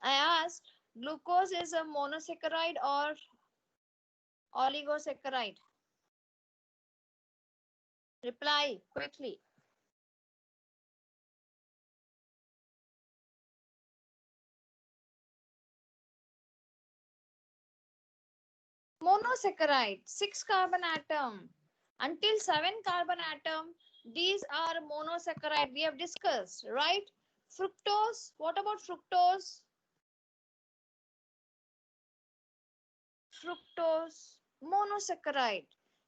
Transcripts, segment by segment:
I asked, glucose is a monosaccharide or oligosaccharide? Reply quickly. Monosaccharide, 6 carbon atom. Until 7 carbon atom, these are monosaccharide. We have discussed, right? Fructose, what about fructose? Fructose, monosaccharide.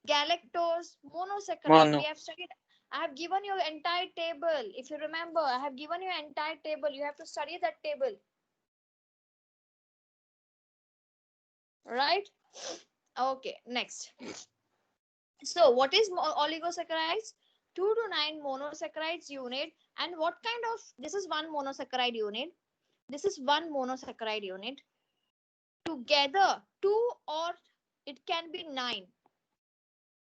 Galactose, monosaccharide. We Mono. have studied. I have given you entire table. If you remember, I have given you entire table. You have to study that table. Right? Okay, next. So, what is oligosaccharides? 2 to 9 monosaccharides unit. And what kind of, this is one monosaccharide unit. This is one monosaccharide unit. Together, 2 or it can be 9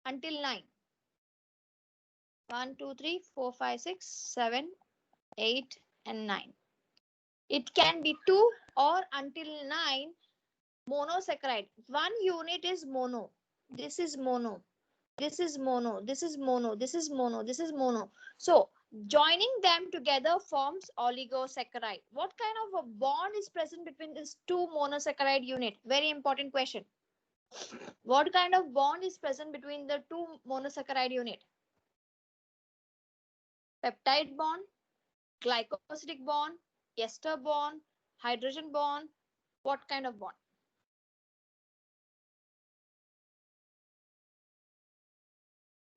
until 9. 1, 2, 3, 4, 5, 6, 7, 8, and 9. It can be 2 or until 9 monosaccharide. One unit is mono. This is mono. This is mono. This is mono. This is mono. This is mono. So joining them together forms oligosaccharide. What kind of a bond is present between these two monosaccharide unit? Very important question. What kind of bond is present between the two monosaccharide unit? Peptide bond, glycosidic bond, ester bond, hydrogen bond. What kind of bond?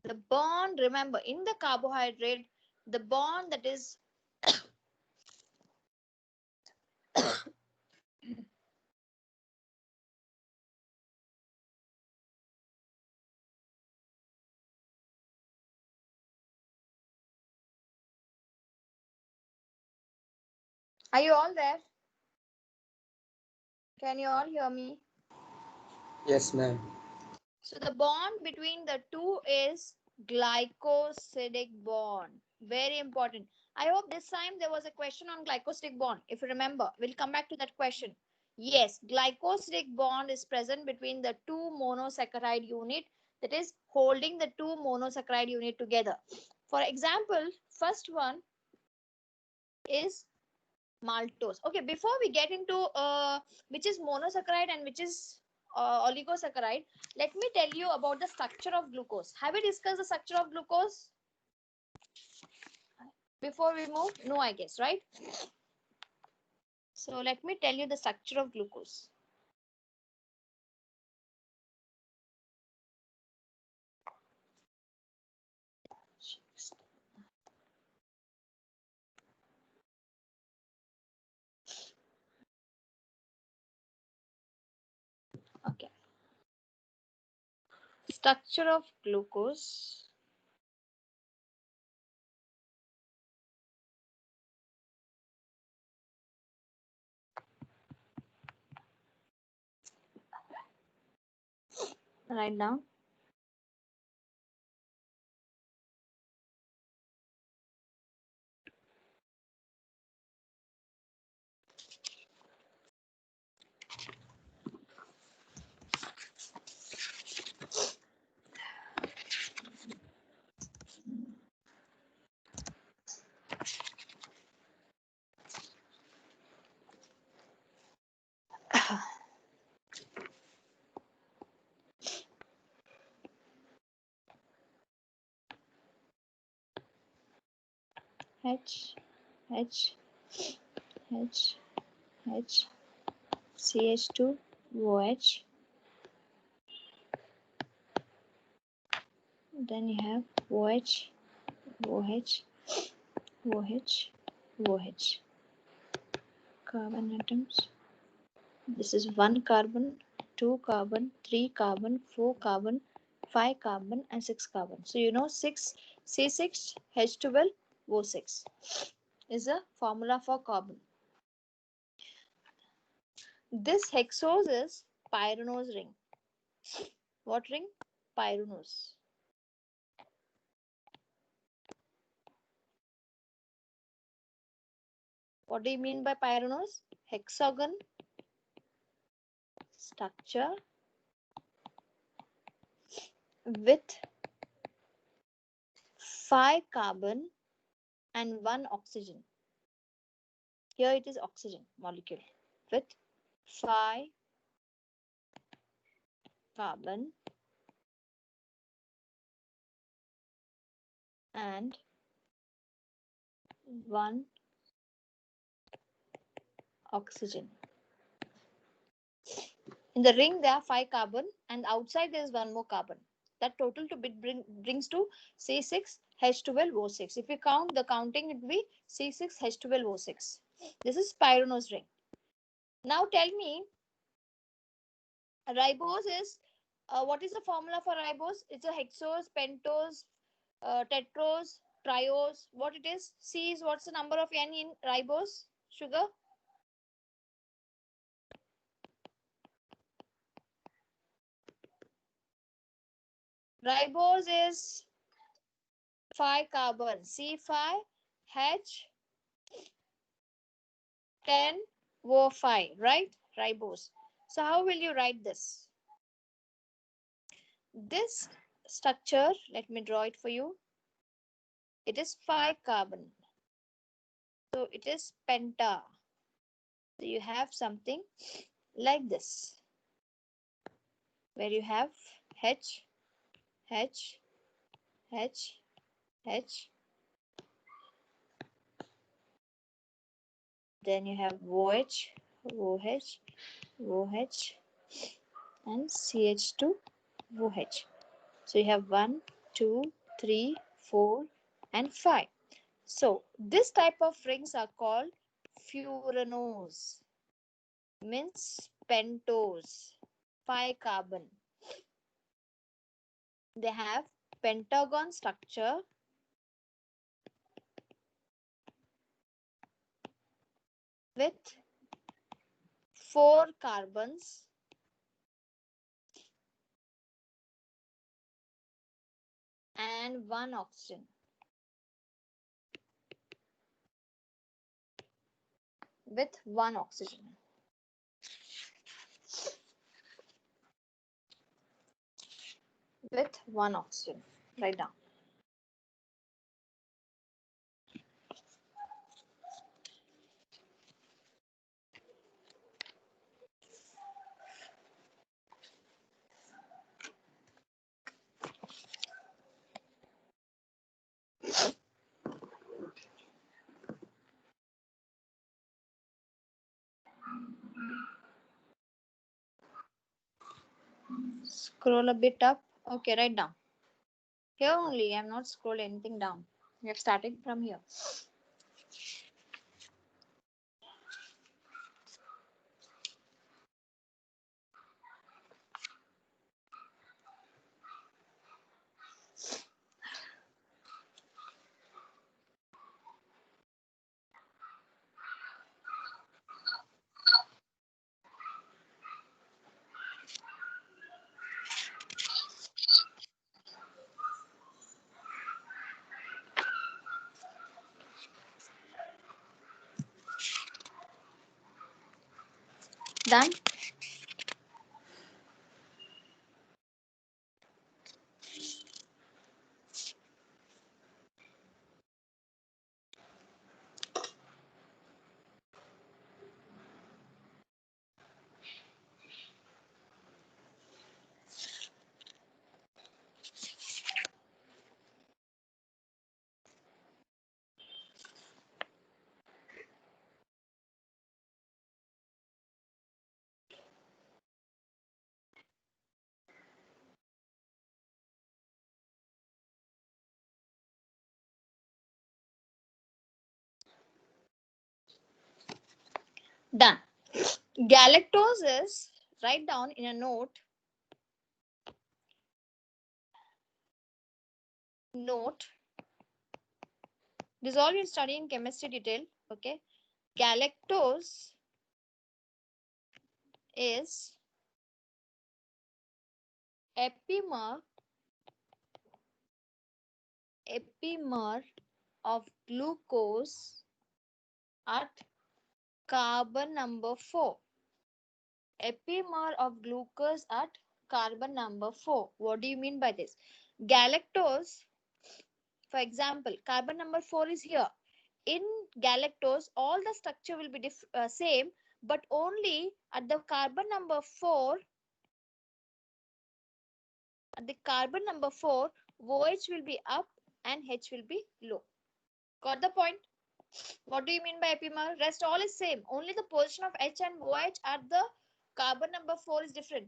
The bond, remember, in the carbohydrate, the bond that is are you all there? Can you all hear me? Yes, ma'am. So the bond between the two is glycosidic bond. Very important. I hope this time there was a question on glycosidic bond. If you remember, we'll come back to that question. Yes, glycosidic bond is present between the two monosaccharide unit, that is holding the two monosaccharide unit together. For example, first one is maltose. Okay, before we get into which is monosaccharide and which is oligosaccharide, let me tell you about the structure of glucose. Have we discussed the structure of glucose before we move? No, I guess, right? So let me tell you the structure of glucose. Okay, structure of glucose. Write down. H H H H CH2 OH. Then you have OH OH OH OH. Carbon atoms. This is 1 carbon, 2 carbon, 3 carbon, 4 carbon, 5 carbon, and 6 carbon. So you know 6 C6 H12 O6 is a formula for carbon. This hexose is pyranose ring. What ring? Pyranose. What do you mean by pyranose? Hexagon structure with 5 carbon and 1 oxygen. Here it is oxygen molecule with 5 carbon and 1 oxygen. In the ring, there are 5 carbon, and outside there is 1 more carbon. That total to brings to C6H12O6. If you count the counting, it will be C6H12O6. This is pyranose ring. Now tell me, ribose is what is the formula for ribose? It's a hexose, pentose, tetrose, triose. What it is? C is what's the number of N in ribose sugar? Ribose is 5 carbon, C5H10O5, right? Ribose. So how will you write this? This structure, let me draw it for you. It is 5 carbon. So it is penta. So you have something like this, where you have H, H, H, H. Then you have OH, OH, OH, and CH2OH. So you have 1, 2, 3, 4, and 5. So this type of rings are called furanose, means pentose, 5 carbon. They have pentagon structure with 4 carbons and 1 oxygen. With 1 oxygen. With 1 oxygen. Write down. Scroll a bit up. Okay, write down. Here only, I am not scroll anything down. We are starting from here. Done? Done. Galactose is, write down in a note. This is all you'll study in chemistry detail. Okay. Galactose is epimer of glucose at carbon number 4. Epimer of glucose at carbon number 4. What do you mean by this? Galactose, for example, carbon number 4 is here. In galactose, all the structure will be same, but only at the carbon number 4, at the carbon number 4, OH will be up and H will be low. Got the point? What do you mean by epimer? Rest all is same. Only the position of H and OH at the carbon number 4 is different.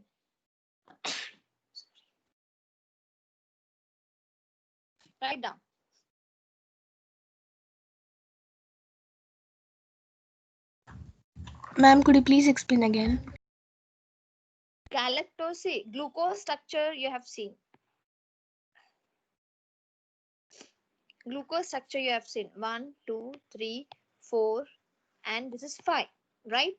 Write down. Ma'am, could you please explain again? Galactose, glucose structure you have seen. Glucose structure you have seen. 1, 2, 3, 4, and this is 5, right?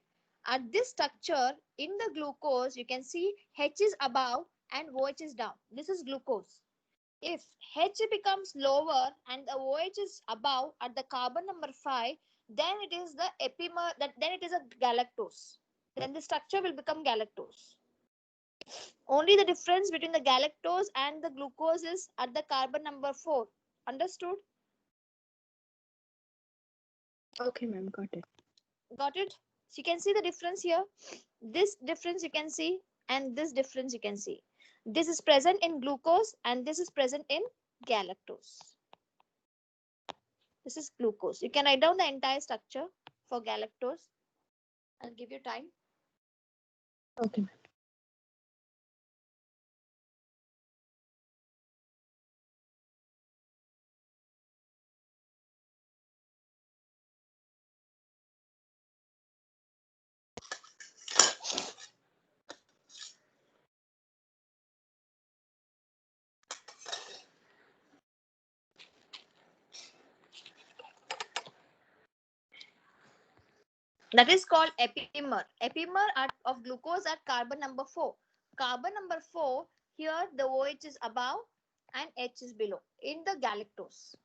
At this structure, in the glucose, you can see H is above and OH is down. This is glucose. If H becomes lower and the OH is above at the carbon number 5, then it is the epimer, then it is a galactose. Then the structure will become galactose. Only the difference between the galactose and the glucose is at the carbon number 4. Understood? Okay, ma'am, got it. Got it? So you can see the difference here. This difference you can see, and this difference you can see. This is present in glucose and this is present in galactose. This is glucose. You can write down the entire structure for galactose. I'll give you time. Okay, ma'am. That is called epimer. Epimer of glucose at carbon number 4. Carbon number 4, here the OH is above and H is below in the galactose.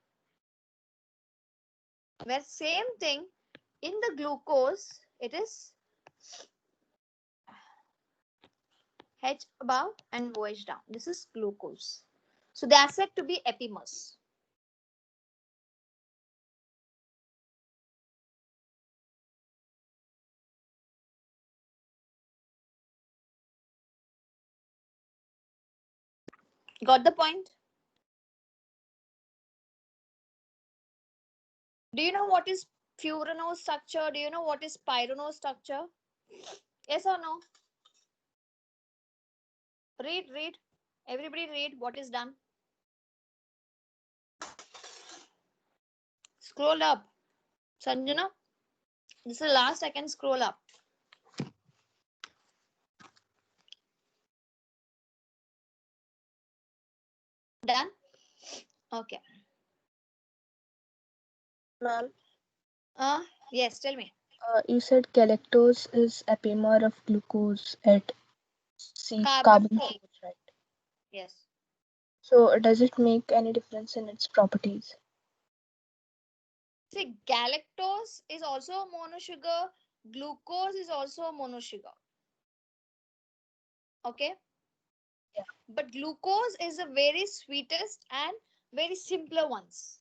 Where same thing in the glucose, it is H above and OH down. This is glucose. So they are said to be epimers. Got the point? Do you know what is furanose structure? Do you know what is pyranose structure? Yes or no? Read. Everybody read what is done. Scroll up. Sanjana, this is the last I can scroll up. Done? Okay. Ma'am, Yes, tell me. you said galactose is epimer of glucose at Carbon carbon 4. 4, right? Yes. So does it make any difference in its properties? See, galactose is also a monosugar. Glucose is also a monosugar. Okay? Yeah. But glucose is the very sweetest and very simpler ones.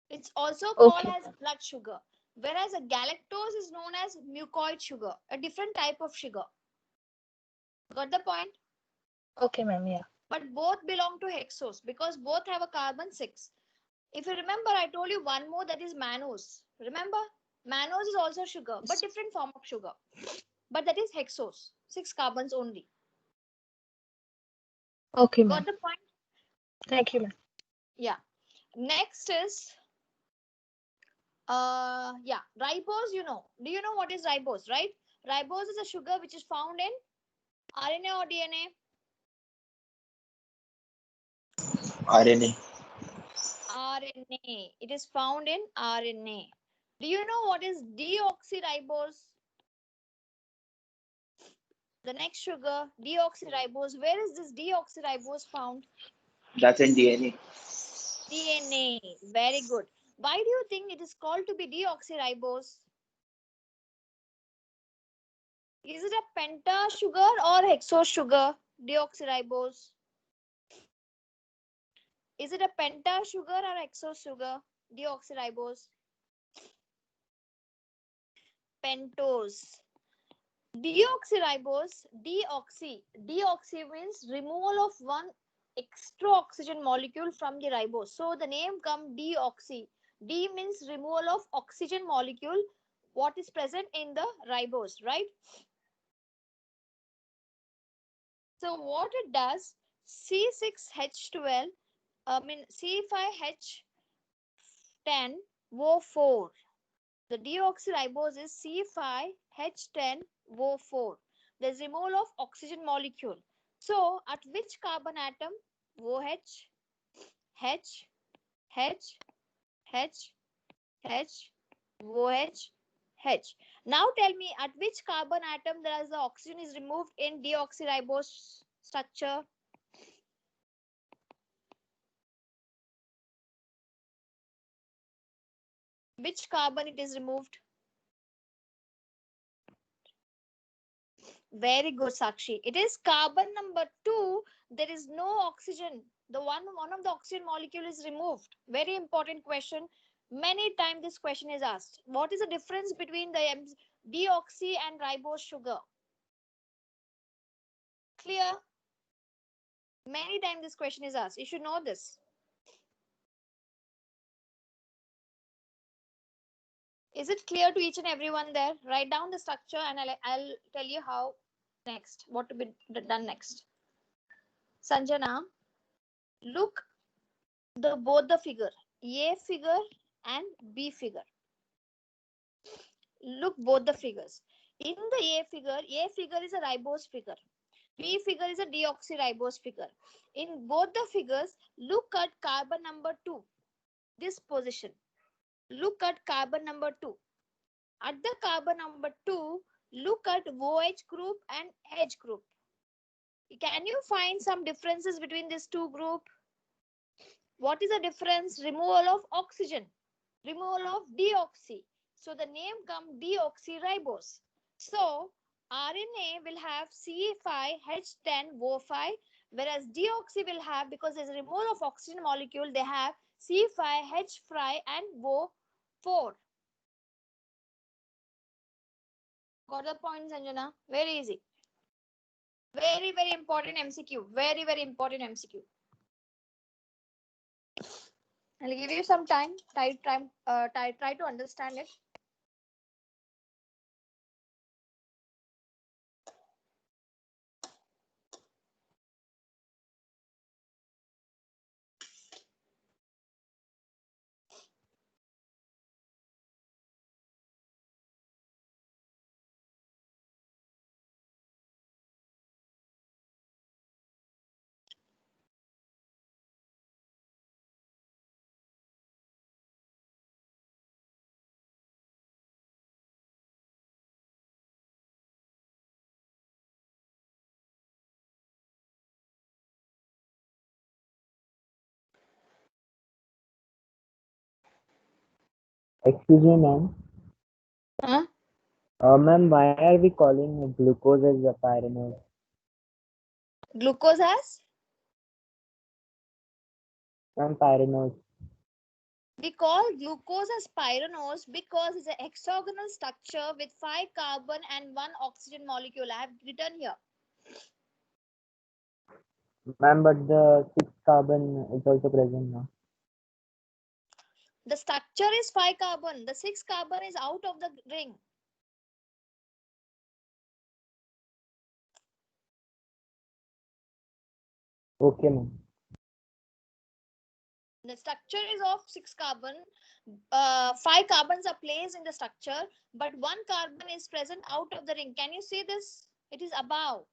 It's also called as blood sugar. Whereas a galactose is known as mucoid sugar, a different type of sugar. Got the point? Okay, ma'am, yeah. But both belong to hexose because both have a carbon 6. If you remember, I told you one more, that is mannose. Remember? Mannose is also sugar, but different form of sugar. But that is hexose, 6 carbons only. Okay, ma'am. Got the point? Thank you, ma'am. Yeah. Next is ribose, you know. Do you know what is ribose, right? Ribose is a sugar which is found in RNA or DNA? RNA. RNA. It is found in RNA. Do you know what is deoxyribose? The next sugar, deoxyribose. Where is this deoxyribose found? That's in DNA. DNA. Very good. Why do you think it is called to be deoxyribose? Is it a penta sugar or hexose sugar? Deoxyribose. Is it a penta sugar or hexose sugar? Deoxyribose. Pentose. Deoxyribose, deoxy means removal of one extra oxygen molecule from the ribose. So the name comes deoxy. D means removal of oxygen molecule what is present in the ribose, right? So what it does, C6H12, C5H10O4. The deoxyribose is C5H10O4. There's removal of oxygen molecule. So at which carbon atom? OH, H, H, H, H, OH, H. Now tell me at which carbon atom there is the oxygen is removed in deoxyribose structure? Which carbon it is removed? Very good, Sakshi. It is carbon number 2. There is no oxygen. The one of the oxygen molecule is removed. Very important question. Many times this question is asked. What is the difference between the deoxy and ribose sugar? Clear? Many times this question is asked. You should know this. Is it clear to each and everyone there? Write down the structure and I'll tell you how next, what to be done next. Sanjana, look both the figure, A figure and B figure. Look both the figures. In the A figure is a ribose figure. B figure is a deoxyribose figure. In both the figures, look at carbon number 2. This position. Look at carbon number 2. At the carbon number 2, look at OH group and H group. Can you find some differences between these two groups? What is the difference? Removal of oxygen, removal of deoxy. So the name comes deoxyribose. So RNA will have C5H10O5, whereas deoxy will have, because there's a removal of oxygen molecule, they have C5H and O4. Got the point, Sanjana? Very easy. Very, very important MCQ. Very, very important MCQ. I'll give you some time. Try to understand it. Excuse me, ma'am. Huh? Ma'am, why are we calling glucose as a pyranose? Glucose as? Ma'am, pyranose. We call glucose as pyranose because it's a hexagonal structure with 5 carbon and 1 oxygen molecule. I have written here. Ma'am, but the 6 carbon is also present now. The structure is 5 carbon. The 6 carbon is out of the ring. Okay, ma'am. The structure is of 6 carbon. 5 carbons are placed in the structure, but 1 carbon is present out of the ring. Can you see this? It is above.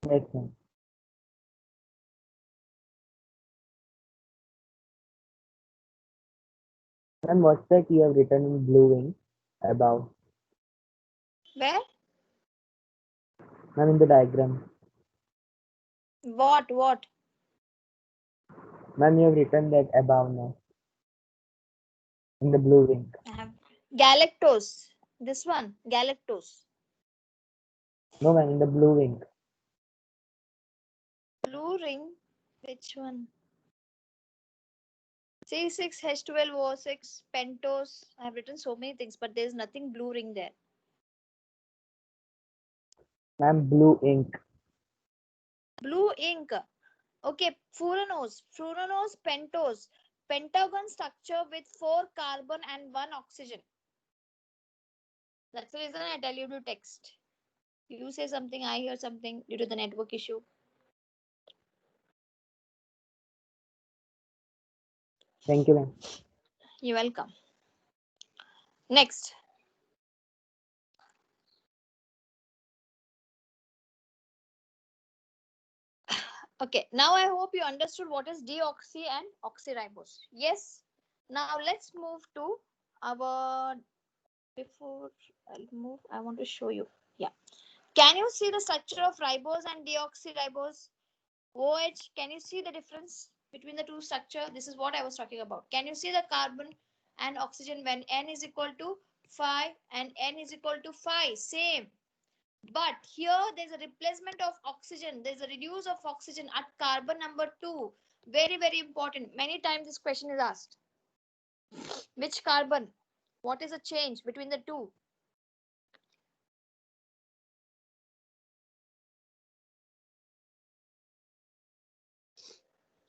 Yes, ma'am. Ma'am, what's that you have written in blue ink above? Where? Ma'am, in the diagram. What? Ma'am, you have written that above now. In the blue ring. I have galactose. This one, galactose. No, ma'am, in the blue ring. Blue ring. Which one? C6H12O6, pentose. I have written so many things, but there's nothing blue ring there. Ma'am, blue ink. Blue ink. Okay, furanose. Furanose, pentose. Pentagon structure with 4 carbon and 1 oxygen. That's the reason I tell you to text. You say something, I hear something due to the network issue. Thank you, ma'am. You're welcome. Next. Okay, now I hope you understood what is deoxy and oxyribose. Yes. Now let's move to our, before I'll move, I want to show you. Yeah. Can you see the structure of ribose and deoxyribose? OH, can you see the difference between the two structure? This is what I was talking about. Can you see the carbon and oxygen when N is equal to 5 and N is equal to 5? Same. But here there's a replacement of oxygen. There's a reduce of oxygen at carbon number 2. Very, very important. Many times this question is asked. Which carbon? What is the change between the two?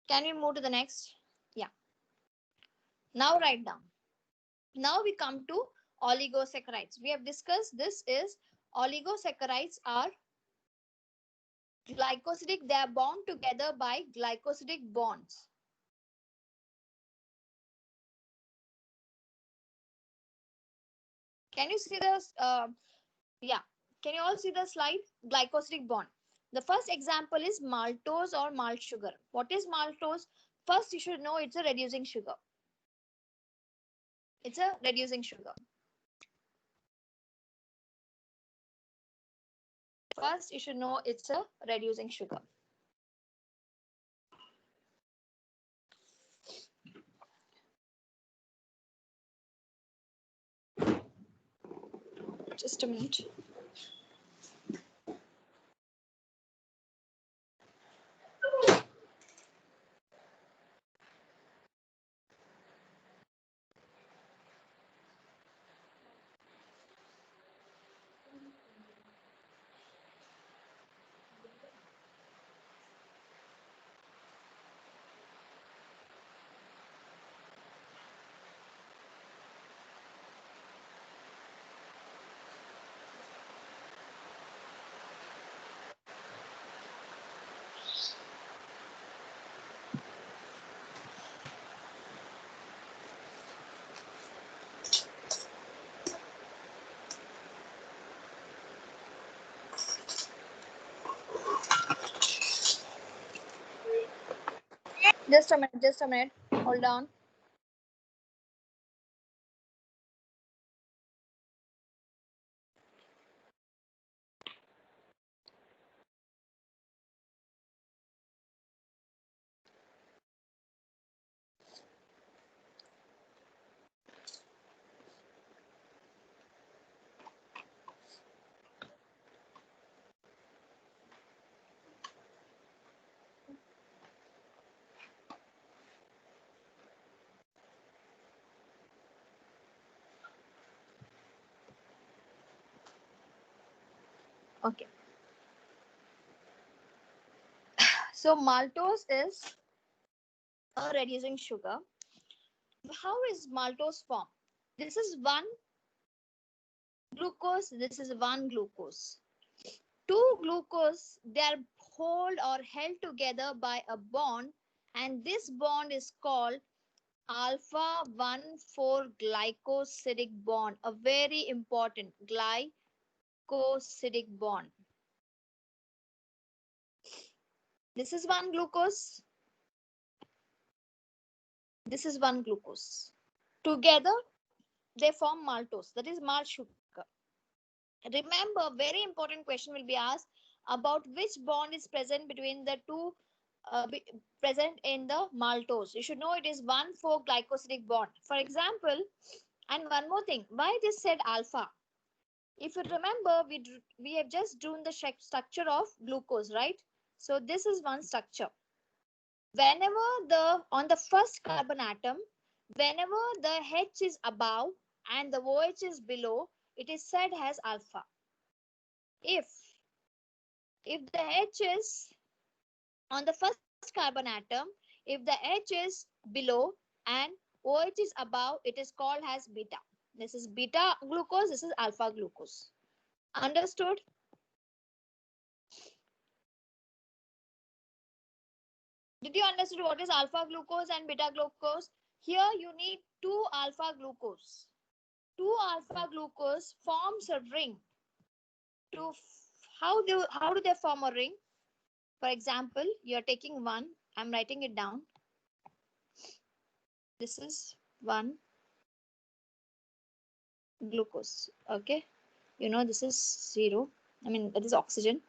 Can we move to the next? Yeah. Now write down. Now we come to oligosaccharides. We have discussed this is oligosaccharides are glycosidic. They are bound together by glycosidic bonds. Can you see the yeah? Can you all see the slide? Glycosidic bond. The first example is maltose or malt sugar. What is maltose? First, you should know it's a reducing sugar. It's a reducing sugar. First, you should know it's a reducing sugar. Just a minute. Just a minute. Just a minute. Hold on. Okay. So maltose is a reducing sugar. How is maltose formed? This is one glucose. This is one glucose. Two glucose, they are hold or held together by a bond, and this bond is called alpha 1,4 glycosidic bond. A very important glycosidic bond. This is one glucose. This is one glucose. Together, they form maltose. That is malt sugar. Remember, very important question will be asked about which bond is present between the two present in the maltose. You should know it is 1,4-glycosidic bond. For example, and one more thing, why it is said alpha? If you remember, we have just drawn the structure of glucose, right? So this is one structure. Whenever on the first carbon atom, whenever the H is above and the OH is below, it is said as alpha. If the H is on the first carbon atom, if the H is below and OH is above, it is called as beta. This is beta glucose, this is alpha glucose. Understood? Did you understand what is alpha glucose and beta glucose? Here you need two alpha glucose. Two alpha glucose forms a ring. How do they form a ring? For example, you are taking one. I'm writing it down. This is one glucose. Okay. You know this is 0. I mean, that is oxygen.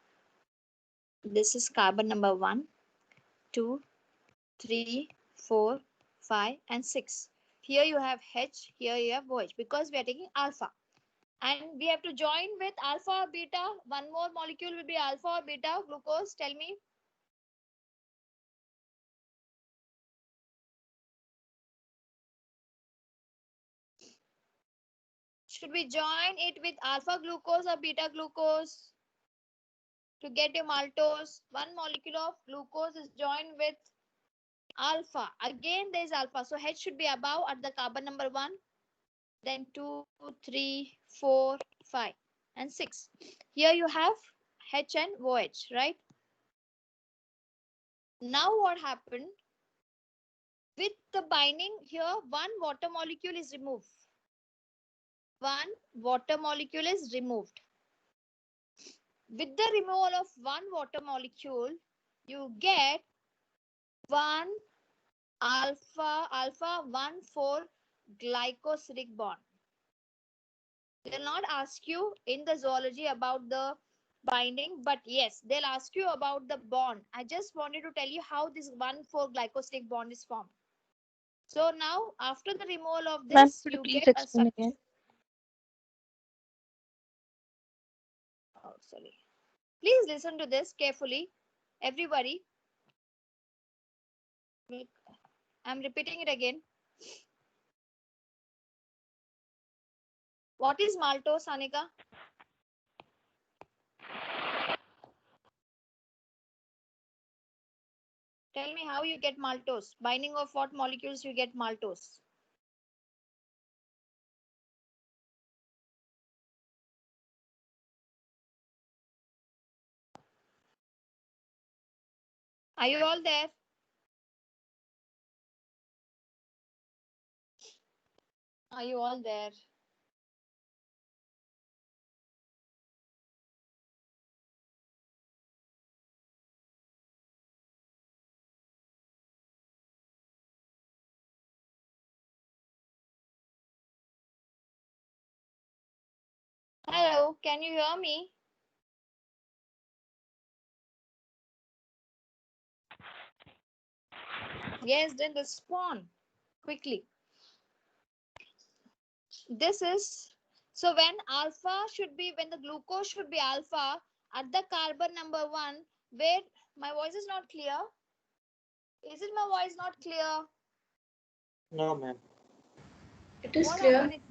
This is carbon number 1, 2, 3, 4, 5, and 6. Here you have H, here you have OH because we are taking alpha. And we have to join with alpha or beta. One more molecule will be alpha or beta glucose. Tell me. Should we join it with alpha glucose or beta glucose to get a maltose? One molecule of glucose is joined with alpha. Again, there is alpha. So H should be above at the carbon number 1. Then 2, 3, 4, 5, and 6. Here you have H and OH, right? Now what happened? With the binding here, one water molecule is removed. One water molecule is removed. With the removal of one water molecule, you get one alpha 1,4-glycosidic bond. They'll not ask you in the zoology about the binding, but yes, they'll ask you about the bond. I just wanted to tell you how this 1,4-glycosidic bond is formed. So now, after the removal of Ma'am, this, could you you please get a explain structure. again? Oh, sorry. Please listen to this carefully, everybody. I'm repeating it again. What is maltose, Anika? Tell me how you get maltose. Binding of what molecules you get maltose? Are you all there? Are you all there? Hello, can you hear me? Yes, then respond quickly. This is, so when when the glucose should be alpha at the carbon number 1, where my voice is not clear. Is it my voice not clear? No, ma'am. It is What clear. happened?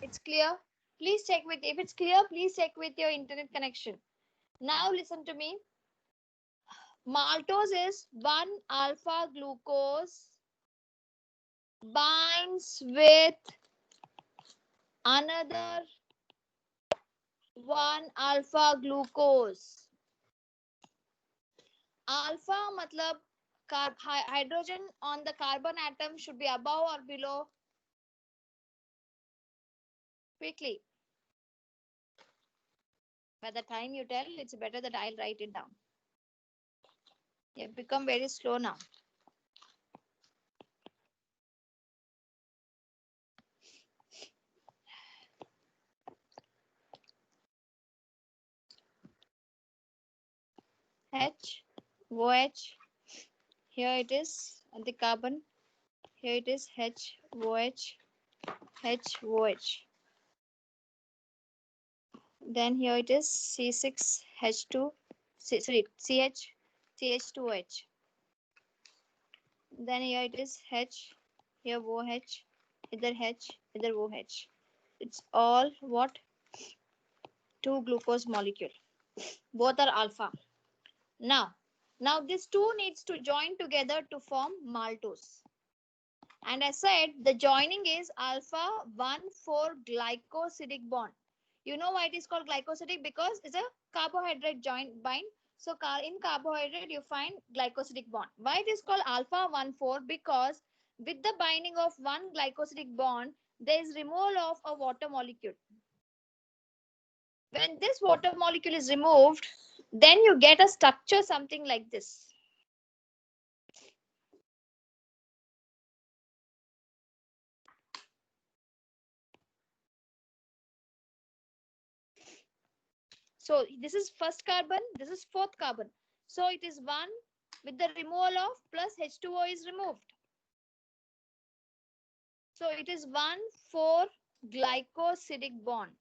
It's clear. Please check with, if it's clear, please check with your internet connection. Now listen to me. Maltose is 1 alpha glucose binds with another 1 alpha glucose. Alpha matlab hydrogen on the carbon atom should be above or below. Quickly. By the time you tell, it's better that I'll write it down. You've become very slow now. H, OH, Here it is the carbon. Here it is HOH, HOH. Then here it is C6H2, sorry, CH2H. Then here it is H, here OH, either H, either OH. It's all what? 2 glucose molecule. Both are alpha. Now this 2 needs to join together to form maltose. And I said the joining is alpha 1,4 glycosidic bond. You know why it is called glycosidic? Because it's a carbohydrate joint bind. So in carbohydrate you find glycosidic bond. Why it is called alpha 1,4? Because with the binding of one glycosidic bond, there is removal of a water molecule. When this water molecule is removed, then you get a structure something like this. So this is first carbon, this is fourth carbon. So it is 1 with the removal of plus H2O is removed. So it is 1,4 glycosidic bond.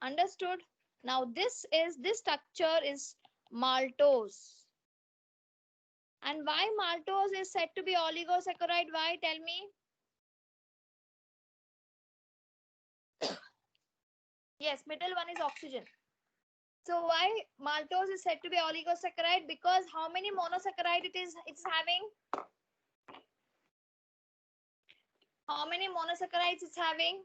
Understood? Now this structure is maltose. And why maltose is said to be oligosaccharide? Why? Tell me. Yes, middle one is oxygen. So why maltose is said to be oligosaccharide? Because how many monosaccharide it's having? How many monosaccharides it's having?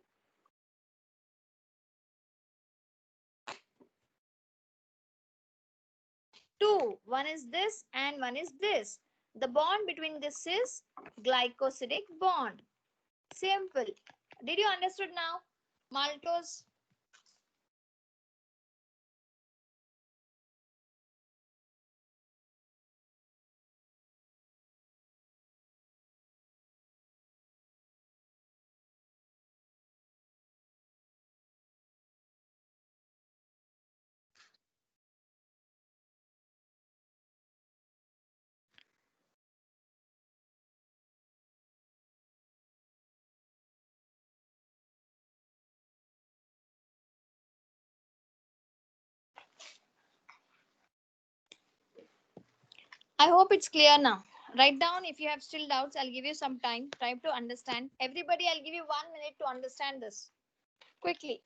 2. One is this and one is this. The bond between this is glycosidic bond. Simple. Did you understood now? Maltose. I hope it's clear now. Write down if you have still doubts. I'll give you some time. Try to understand. Everybody, I'll give you 1 minute to understand this. Quickly.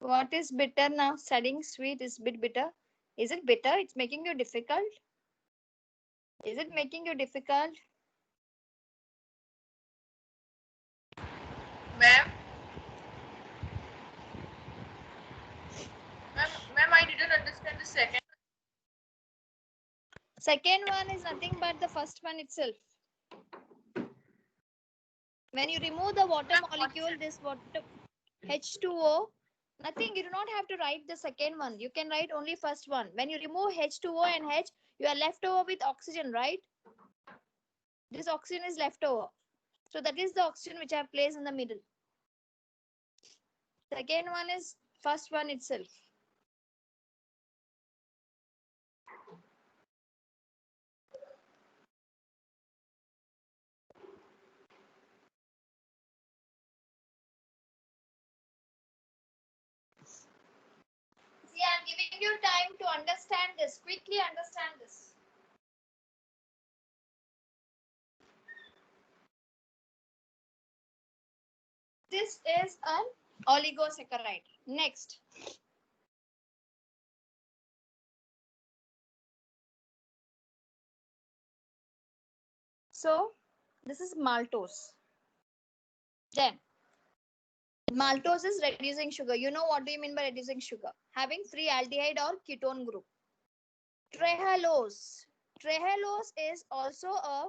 What is bitter now? Studying sweet is bit bitter. Is it bitter? It's making you difficult. Is it making you difficult? Ma'am, I didn't understand the second. Second one is nothing but the first one itself. When you remove the water molecule, this water H2O, nothing, you do not have to write the second one. You can write only first one. When you remove H2O and H, you are left over with oxygen, right? This oxygen is left over. So that is the oxygen which I have placed in the middle. Second one is first one itself. See, I'm giving you time to understand this. Quickly understand this. This is an oligosaccharide. Next. So, this is maltose. Then, Maltose is reducing sugar. You know what do you mean by reducing sugar? Having free aldehyde or ketone group. Trehalose. Trehalose is also a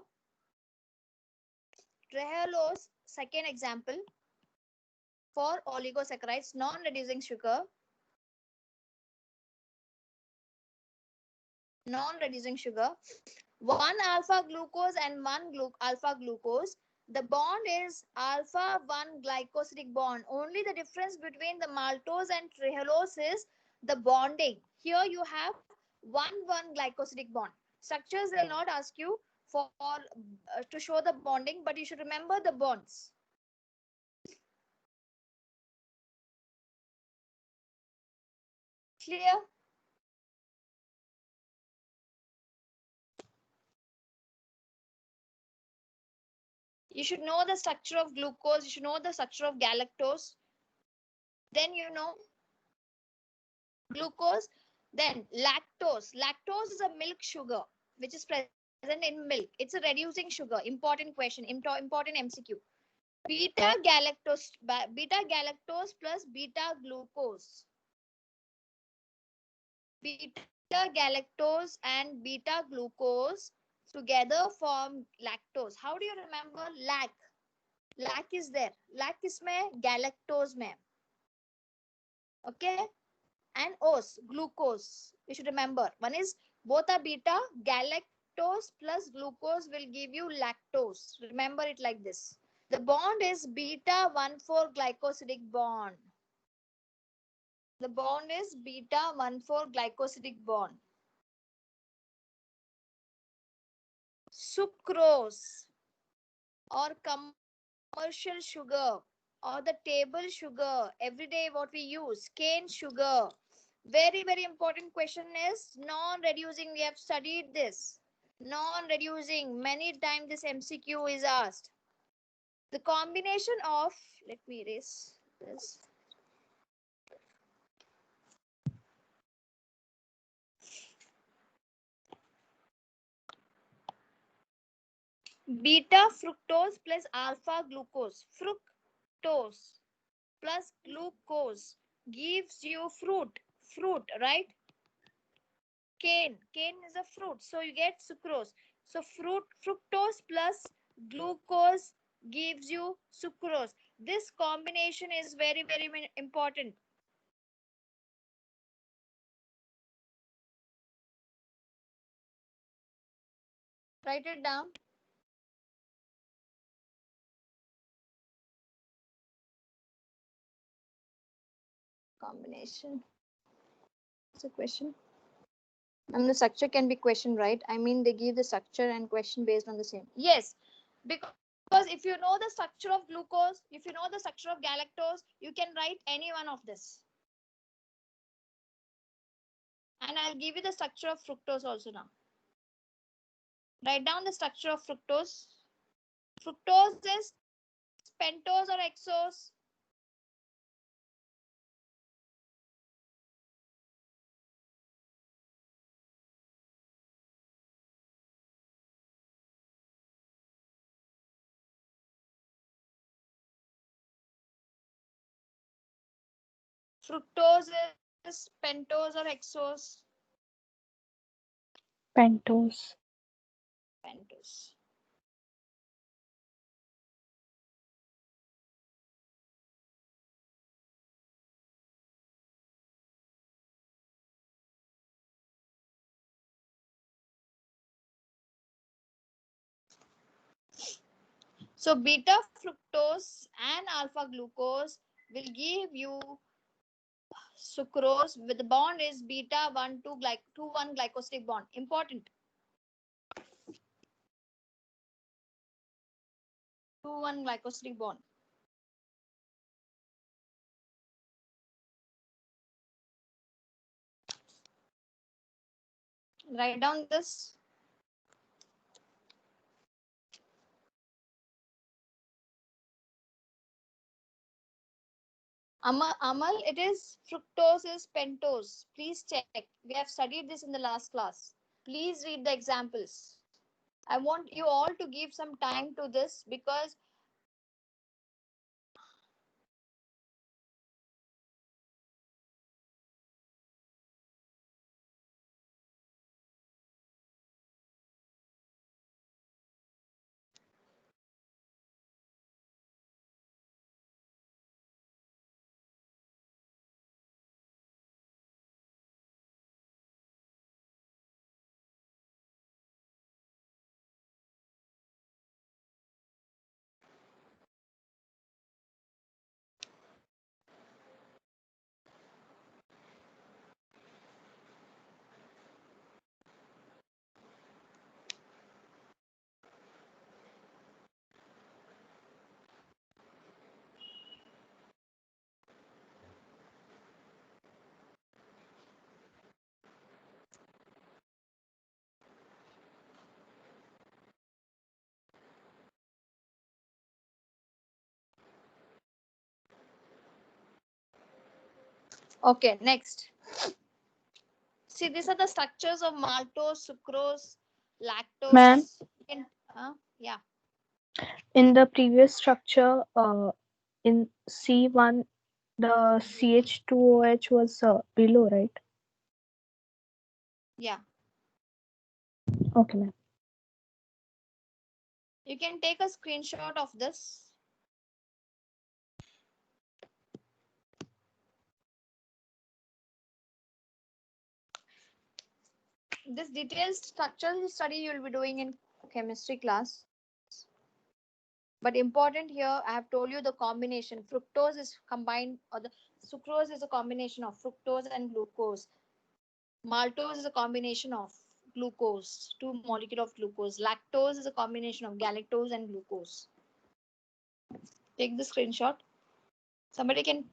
trehalose, second example for oligosaccharides, non-reducing sugar. Non-reducing sugar. One alpha glucose and one alpha glucose. The bond is alpha 1 glycosidic bond. Only the difference between the maltose and trehalose is the bonding. Here you have 1 glycosidic bond. Structures they will not ask you for to show the bonding, but you should remember the bonds. Clear? You should know the structure of glucose. You should know the structure of galactose. Then you know glucose. Then lactose. Lactose is a milk sugar which is present in milk. It's a reducing sugar. Important question. Important MCQ. Beta galactose plus beta glucose. Beta galactose and beta glucose together form lactose. How do you remember lac? Lac is there. Lac isme galactose mein. Okay. And os, glucose. You should remember. One is both are beta. Galactose plus glucose will give you lactose. Remember it like this. The bond is beta 1,4 glycosidic bond. The bond is beta 1,4 glycosidic bond. Sucrose or commercial sugar or the table sugar, everyday what we use, cane sugar. Very, very important question is non-reducing. We have studied this. Non-reducing. Many times this MCQ is asked. The combination of, let me erase this. Beta fructose plus alpha glucose. Fructose plus glucose gives you fruit. Fruit, right? Cane is a fruit, so you get sucrose. So fructose plus glucose gives you sucrose. This combination is very, very important. Write it down. Combination. It's a question. I mean, the structure can be question, right? I mean, they give the structure and question based on the same. Yes, because if you know the structure of glucose, if you know the structure of galactose, you can write any one of this. And I'll give you the structure of fructose also now. Write down the structure of fructose. Fructose is pentose or hexose. Fructose is pentose or hexose. Pentose. Pentose. So beta fructose and alpha glucose will give you sucrose with the bond is beta 1 glycosidic bond. Important. 2,1 glycosidic bond. Write down this. Amal, it is fructose is pentose. Please check. We have studied this in the last class. Please read the examples. I want you all to give some time to this because Okay, next. See, these are the structures of maltose, sucrose, Ma'am, lactose. Yeah. in the previous structure, in C1, the CH2OH was below, right? Yeah. Okay, ma'am. You can take a screenshot of this. This detailed structural study you will be doing in chemistry class. But important here, I have told you the combination. Fructose is combined, or the sucrose is a combination of fructose and glucose. Maltose is a combination of glucose, two molecule of glucose. Lactose is a combination of galactose and glucose. Take the screenshot. Somebody can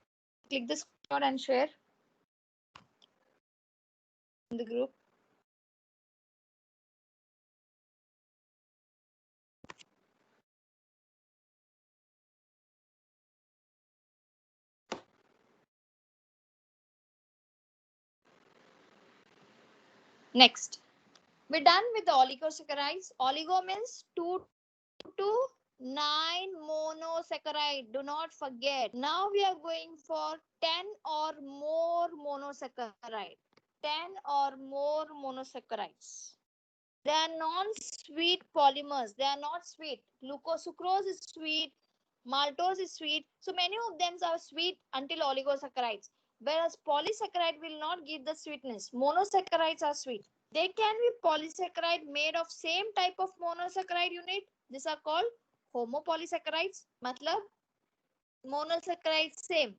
click the screenshot and share in the group. Next, we're done with the oligosaccharides. Oligo means 2 to 9 monosaccharide. Do not forget. Now we are going for 10 or more monosaccharide. 10 or more monosaccharides. They are non-sweet polymers. They are not sweet. Glucose, sucrose is sweet. Maltose is sweet. So many of them are sweet until oligosaccharides. Whereas polysaccharide will not give the sweetness. Monosaccharides are sweet. They can be polysaccharide made of same type of monosaccharide unit. These are called homopolysaccharides. Matlab monosaccharides same.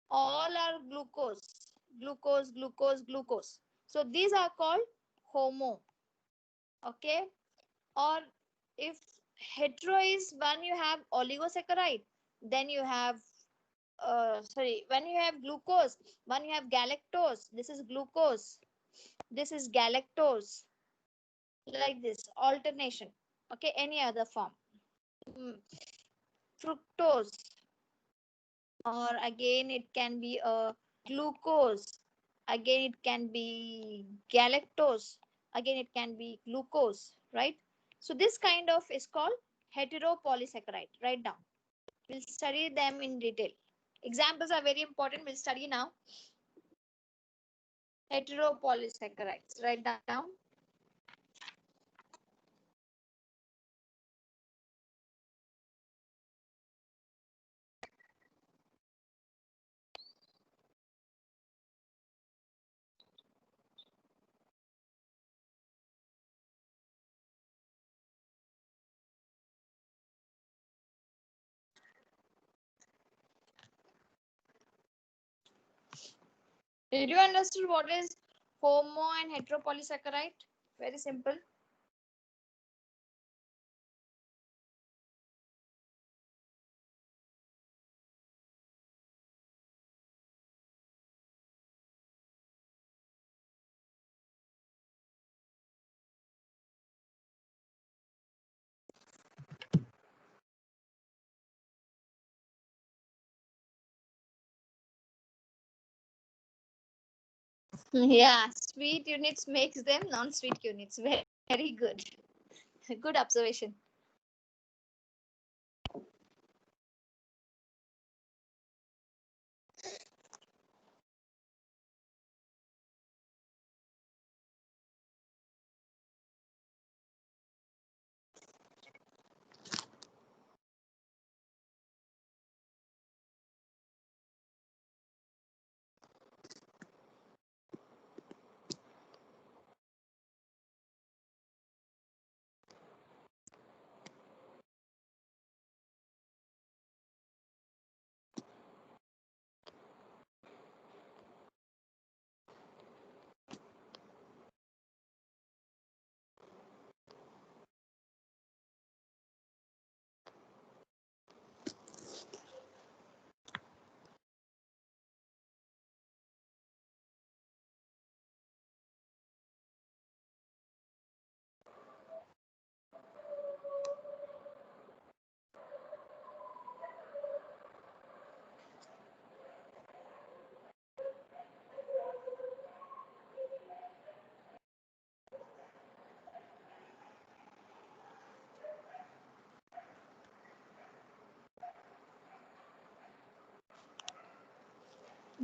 All are glucose. Glucose, glucose, glucose. So these are called homo. Okay. Or if hetero is when you have oligosaccharide, then you have when you have glucose, when you have galactose, this is glucose, this is galactose, like this alternation. Okay, any other form. Fructose, or again it can be a glucose, again it can be galactose, again it can be glucose, right? So this kind of is called heteropolysaccharide. Write down. We'll study them in detail. Examples are very important. We'll study now. Heteropolysaccharides. Write down. Did you understand what is homo and heteropolysaccharide? Very simple. Yeah, sweet units makes them non-sweet units. Very, very good. Good observation.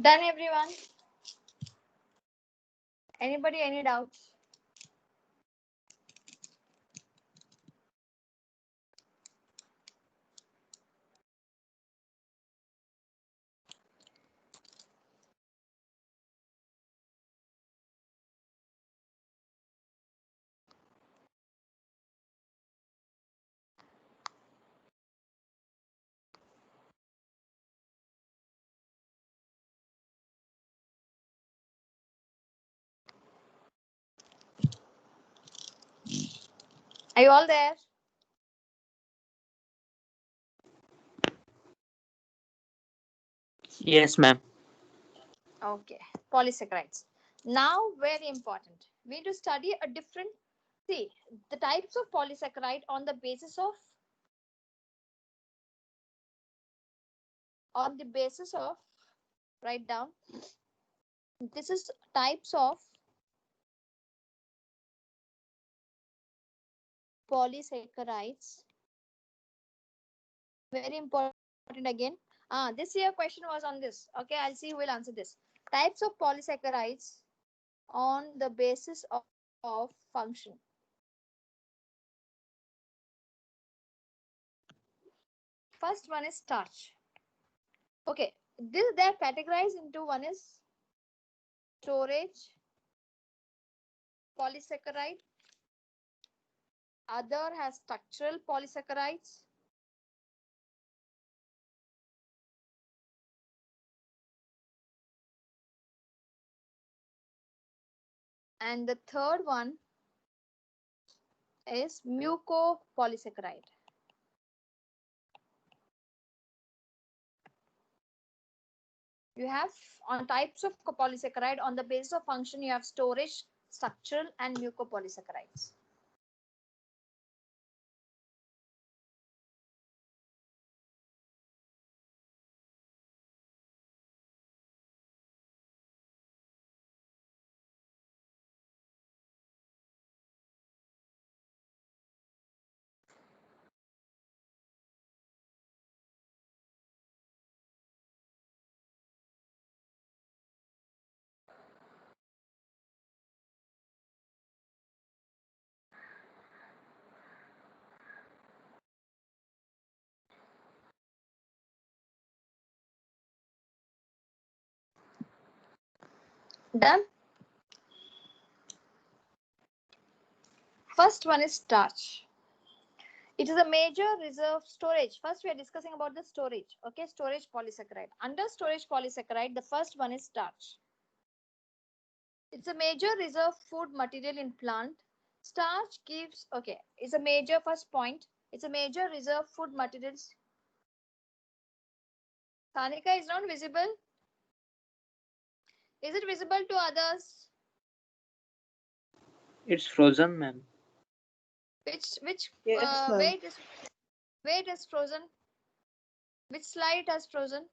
Done, everyone? Anybody, any doubts? Are you all there? Yes, ma'am. Okay, polysaccharides. Now, very important. We need to study a different, see, the types of polysaccharide on the basis of, write down, this is types of polysaccharides. Very important again. This year question was on this. Okay, I'll see who will answer this. Types of polysaccharides on the basis of function. First one is starch. Okay, this they're categorized into, one is storage polysaccharide, other has structural polysaccharides, and the third one is mucopolysaccharide. You have on types of polysaccharide on the basis of function, you have storage, structural, and mucopolysaccharides. Done. First one is starch. It is a major reserve storage. First, we are discussing about the storage. Okay, storage polysaccharide. Under storage polysaccharide, the first one is starch. It's a major reserve food material in plant. Starch gives, okay, it's a major, first point. It's a major reserve food materials. Sanika is not visible. Is it visible to others? It's frozen, ma'am. Which Yes, ma'am. where it is frozen? Which slide has frozen?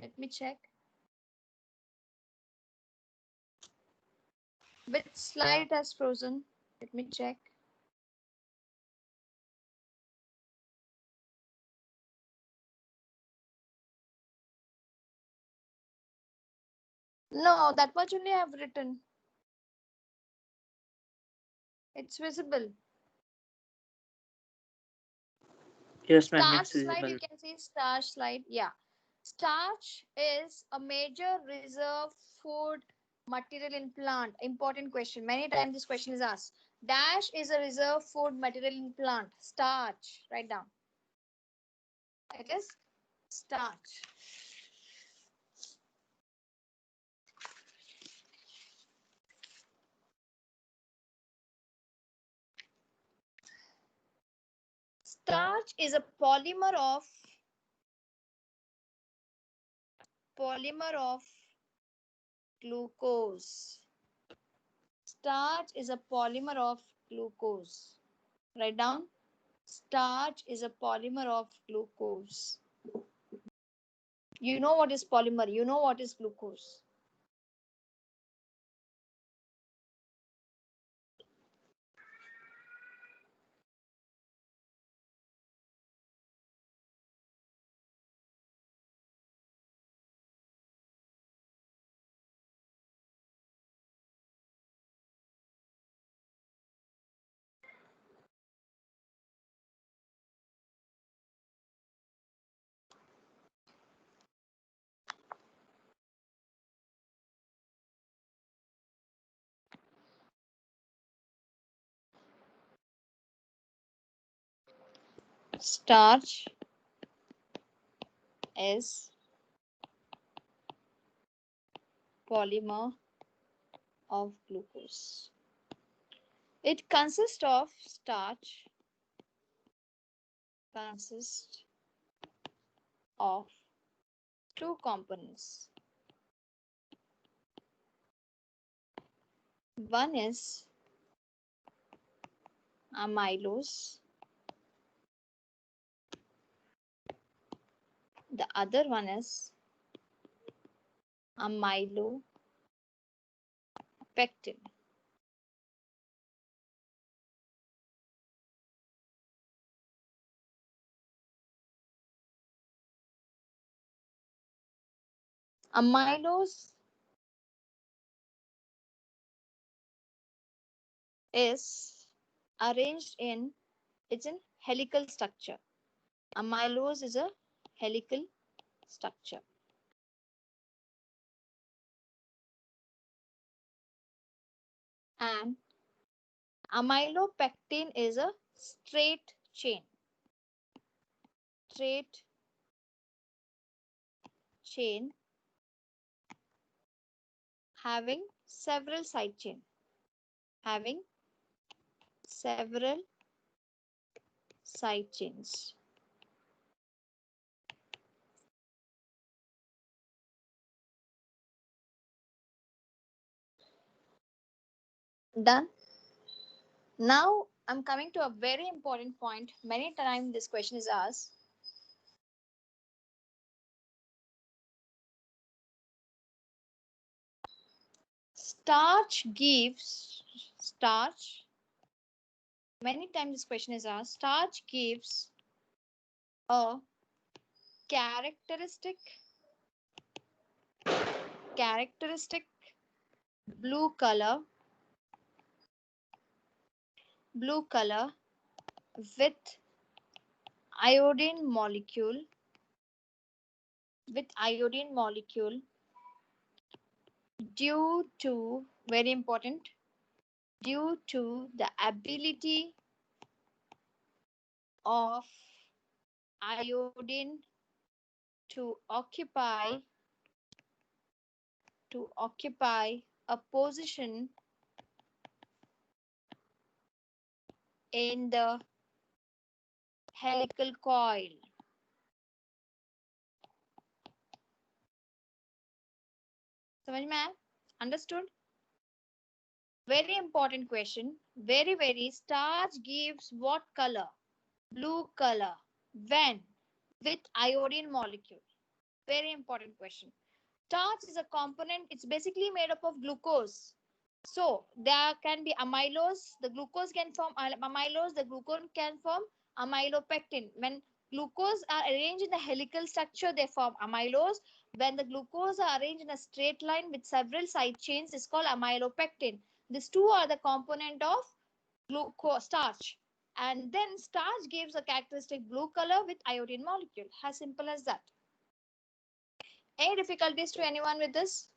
Let me check. Which slide has frozen? Let me check. No, that much only I have written. It's visible. Yes, ma'am. Starch It's slide, visible. you can see starch slide. Yeah. Starch is a major reserve food material in plant. Important question. Many times this question is asked. Dash is a reserve food material in plant. Starch. Write down. It is starch. Starch is a polymer of glucose. Starch is a polymer of glucose. Write down. Starch is a polymer of glucose. You know what is polymer. You know what is glucose. Starch is polymer of glucose. It consists of starch, consists of two components. One is amylose. The other one is amylopectin. Amylose is arranged in, it's in helical structure. Amylose is a helical structure. And amylopectin is a straight chain. Straight chain having several side chain. Having several side chains. Done. Now I'm coming to a very important point. Many times this question is asked. Starch gives, starch, many times this question is asked, starch gives a characteristic blue color with iodine molecule due to, very important, due to the ability of iodine to occupy a position in the helical coil. समझ में आया? Understood? Very important question. Very. Starch gives what color? Blue color. When? With iodine molecule. Very important question. Starch is a component. It's basically made up of glucose. So there can be amylose. The glucose can form amylose. The glucose can form amylopectin. When glucose are arranged in a helical structure, they form amylose. When the glucose are arranged in a straight line with several side chains, it's called amylopectin. These two are the component of glucose starch. And then starch gives a characteristic blue color with iodine molecule. As simple as that. Any difficulties to anyone with this?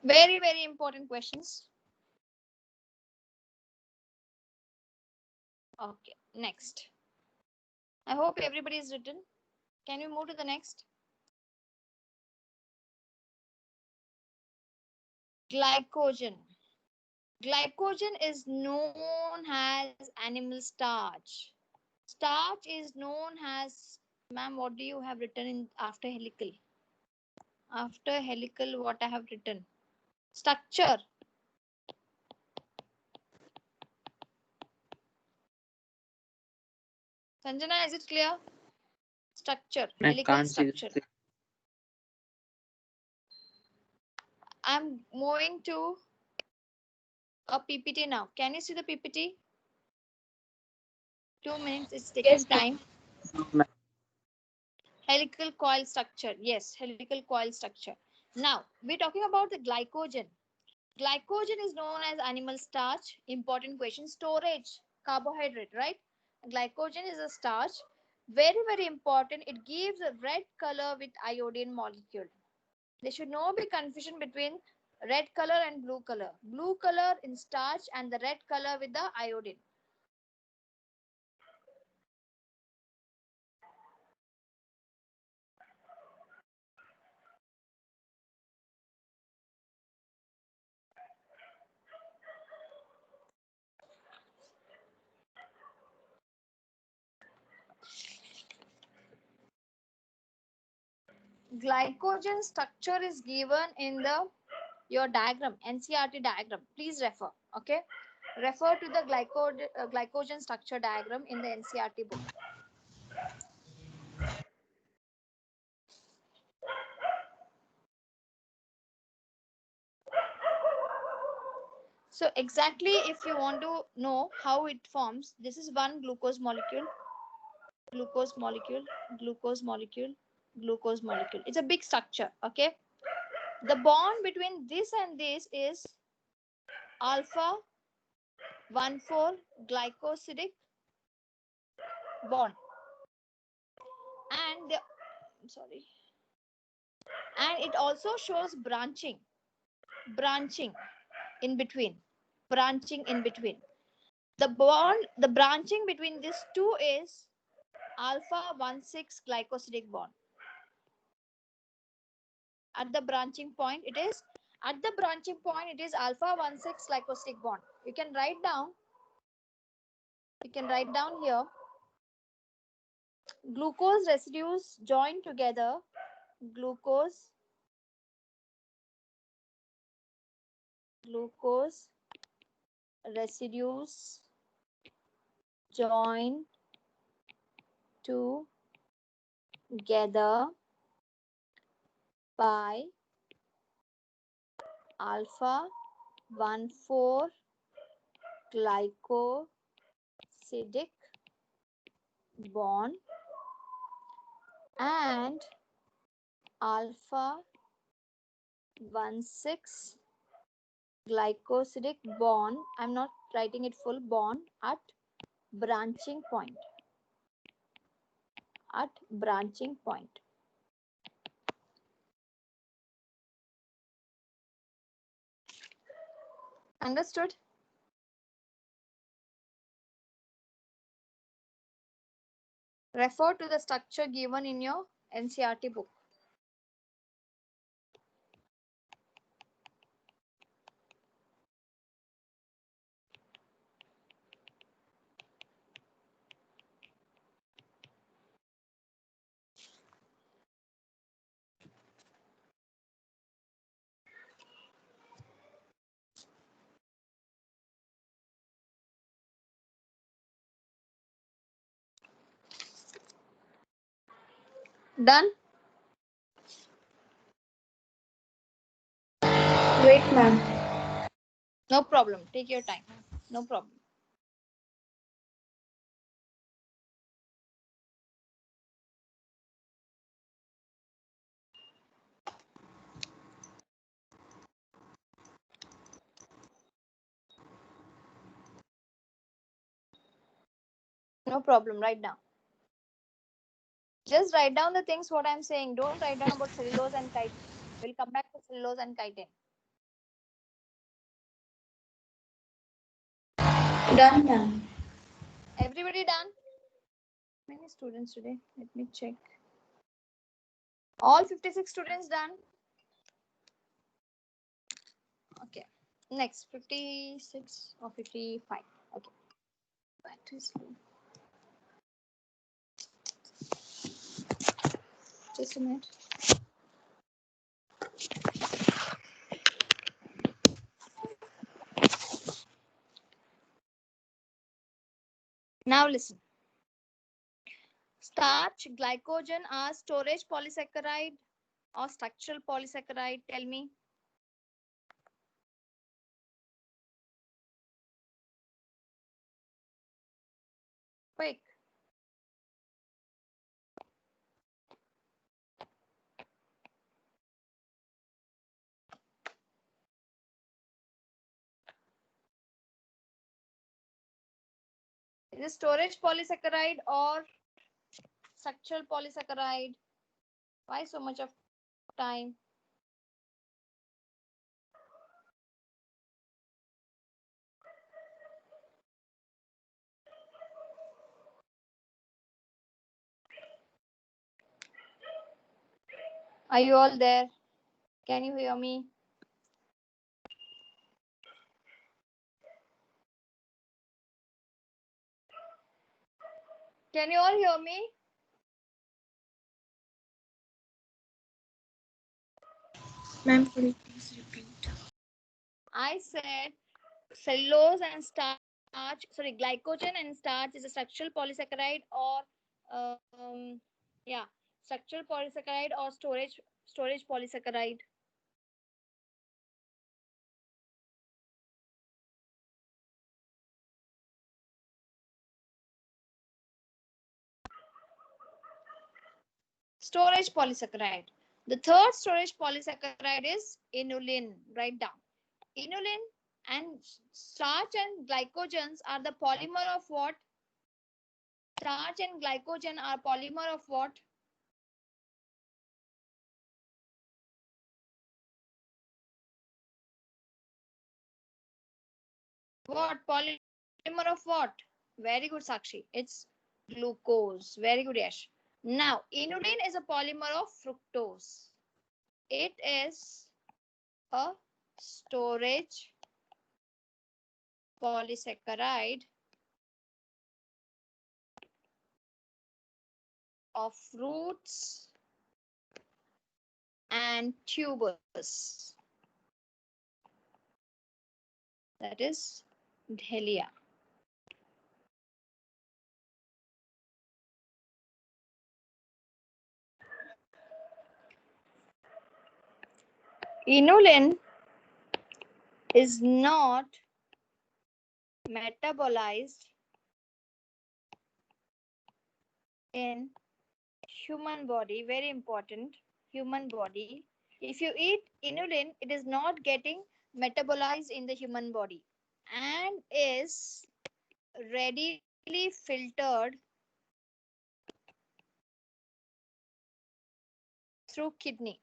Very important questions. Okay, next. I hope everybody is written. Can we move to the next? Glycogen. Glycogen is known as animal starch. Starch is known as, ma'am, what do you have written in after helical? After helical, what I have written? Structure. Sanjana, is it clear? Structure. I Helical can't see structure. the I'm moving to a PPT now. Can you see the PPT? 2 minutes. It's taking Yes, time. ma'am. Helical coil structure. Yes, helical coil structure. Now, we're talking about the glycogen. Glycogen is known as animal starch. Important question. Storage, carbohydrate, right? Glycogen is a starch. Very, very important. It gives a red color with iodine molecule. There should not be confusion between red color and blue color. Blue color in starch and the red color with the iodine. Glycogen structure is given in the your diagram, NCRT diagram. Please refer. Okay, refer to the glycogen structure diagram in the NCRT book. So exactly, if you want to know how it forms, this is one glucose molecule, glucose molecule, glucose molecule, glucose molecule. It's a big structure. Okay, the bond between this and this is alpha 1,4 glycosidic bond, and the, sorry, and it also shows branching in between, branching in between. The bond, the branching between these two is alpha 1,6 glycosidic bond. At the branching point, it is alpha 1,6 glycosidic bond. You can write down. You can write down here. Glucose residues join together. Glucose residues join together by alpha 1,4 glycosidic bond and alpha 1,6 glycosidic bond. I'm not writing it full, bond at branching point. At branching point. Understood? Refer to the structure given in your NCRT book. Done? Wait, ma'am. No problem. Take your time. No problem. No problem. Write down. Just write down the things what I'm saying. Don't write down about cellulose and chitin. We'll come back to cellulose and chitin. Done, ma'am. Everybody done? How many students today? Let me check. All 56 students done? Okay. Next, 56 or 55. Okay. That is just a minute. Now listen. Starch, glycogen are storage polysaccharide or structural polysaccharide? Tell me. Quick. Is it storage polysaccharide or structural polysaccharide? Why so much of time? Are you all there? Can you hear me? Can you all hear me? Ma'am, could you please repeat? I said cellulose and starch, sorry, glycogen and starch is a structural polysaccharide or, yeah, structural polysaccharide or storage polysaccharide. Storage polysaccharide. The third storage polysaccharide is inulin. Write down. Inulin and starch and glycogens are the polymer of what? Starch and glycogen are polymer of what? What? Polymer of what? Very good, Sakshi. It's glucose. Very good, Yash. Now, inulin is a polymer of fructose. It is a storage polysaccharide of fruits and tubers. That is dahlia. Inulin is not metabolized in human body. Very important. Human body. If you eat inulin, it is not getting metabolized in the human body and is readily filtered through kidney.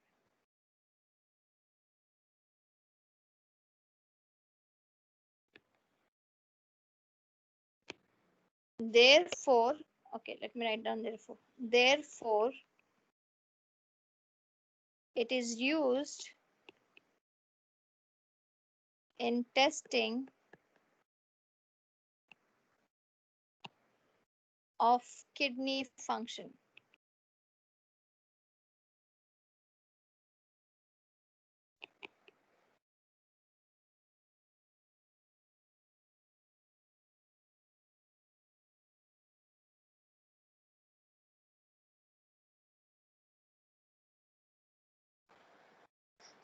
Therefore, okay, let me write down therefore. Therefore, it is used in testing of kidney function.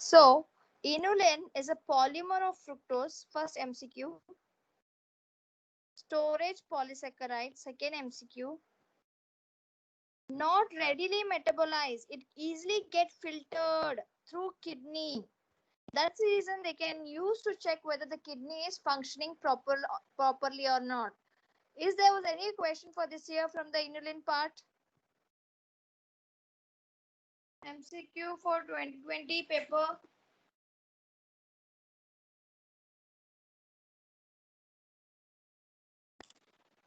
So, inulin is a polymer of fructose, first MCQ. Storage polysaccharide, second MCQ. Not readily metabolized. It easily get filtered through kidney. That's the reason they can use to check whether the kidney is functioning properly or not. Is there was any question for this year from the inulin part? MCQ for 2020 paper.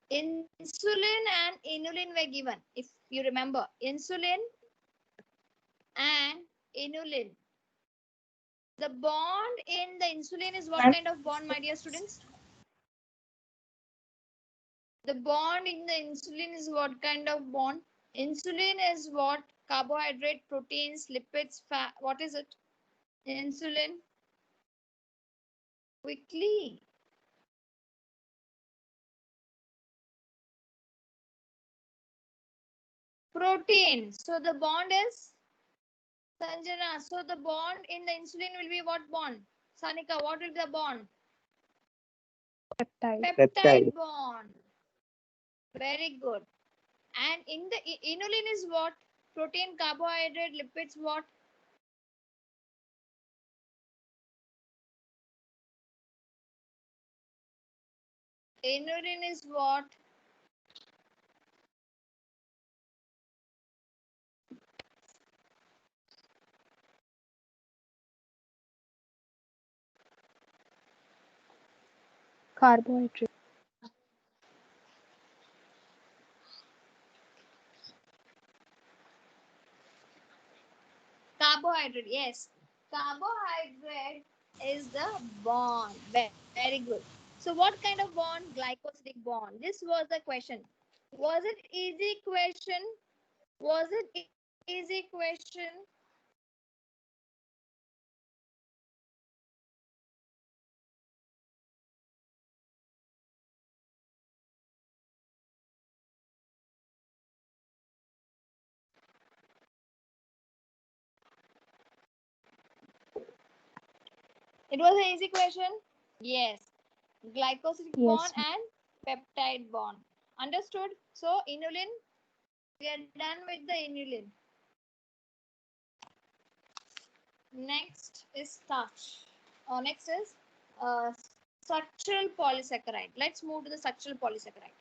Insulin and inulin were given. If you remember, insulin and inulin. The bond in the insulin is what kind of bond, my dear students? The bond in the insulin is what kind of bond? Insulin is what? Carbohydrate, proteins, lipids, fat. What is it? Insulin. Quickly. Protein. So the bond is Sanjana. So the bond in the insulin will be what bond? Sanika, what will be the bond? Peptide. Peptide bond. Very good. And in the inulin is what? Protein, carbohydrate, lipids, what? Inulin is what? Carbohydrate. Carbohydrate, yes. Carbohydrate is the bond. Very good. So what kind of bond? Glycosidic bond. This was the question. Was it easy question? Was it easy question? It was an easy question? Yes. Glycosidic Yes, bond and peptide bond. Understood? So inulin, we are done with the inulin. Next is starch. Next is uh, structural polysaccharide. Let's move to the structural polysaccharide.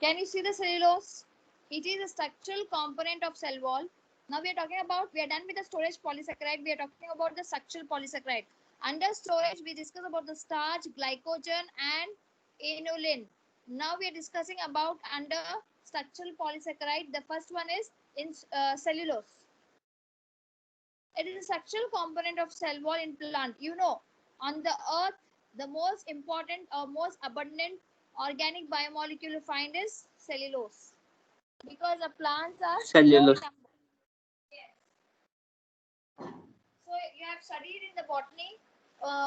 Can you see the cellulose? It is a structural component of cell wall. Now we are talking about, we are done with the storage polysaccharide. We are talking about the structural polysaccharide. Under storage, we discuss about the starch, glycogen, and inulin. Now we are discussing about under structural polysaccharide. The first one is in cellulose. It is a structural component of cell wall in plant. You know, on the earth, the most important or most abundant organic biomolecule you find is cellulose. Because the plants are Cellulose. low number. Yes. So you have studied in the botany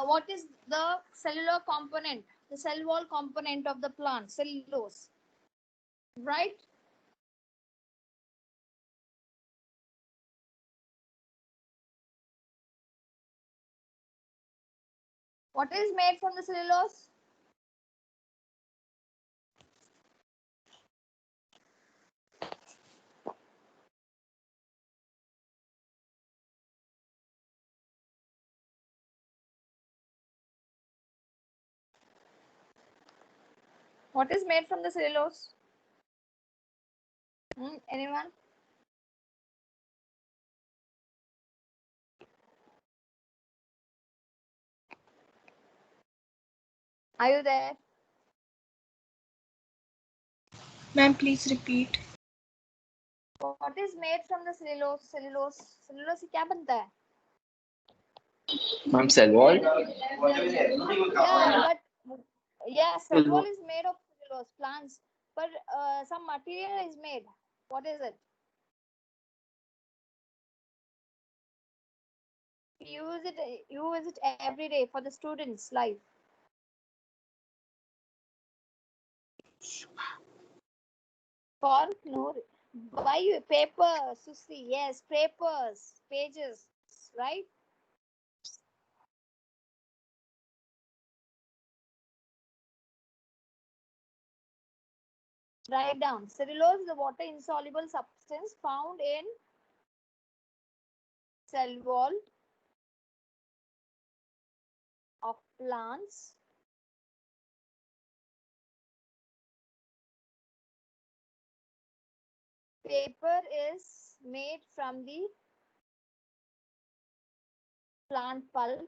what is the cellular component, the cell wall component of the plant, cellulose, right? What is made from the cellulose? What is made from the cellulose? Anyone? Are you there? Ma'am, please repeat. What is made from the cellulose? Cellulose से क्या बनता है? Ma'am, cell wall. Yeah, but yeah, cell wall is made of cellulose plants, but some material is made. What is it? Use it every day for the students' life. Cork, no. Why you paper, Susi? Yes, papers, pages, right? Write down. Cellulose is a water insoluble substance found in cell wall of plants. Paper is made from the plant pulp.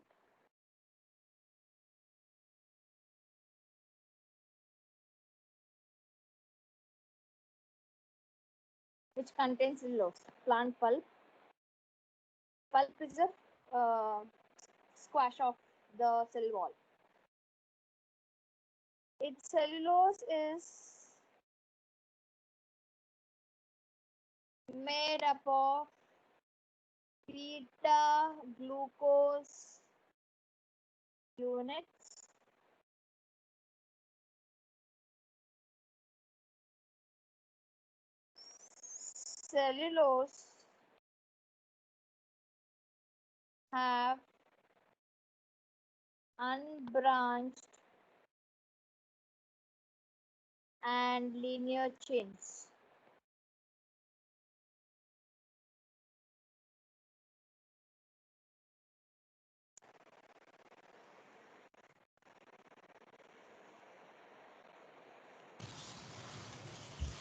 Which contains cellulose. Plant pulp. Pulp is a squash of the cell wall. Its cellulose is made up of beta glucose units, cellulose have unbranched and linear chains.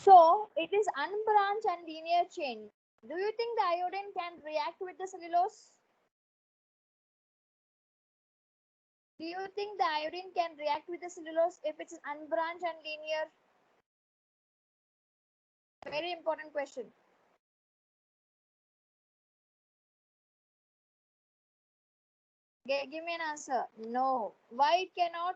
So it is unbranched and linear chain. Do you think the iodine can react with the cellulose? Do you think the iodine can react with the cellulose if it's unbranched and linear? Very important question. Give me an answer. No. Why it cannot?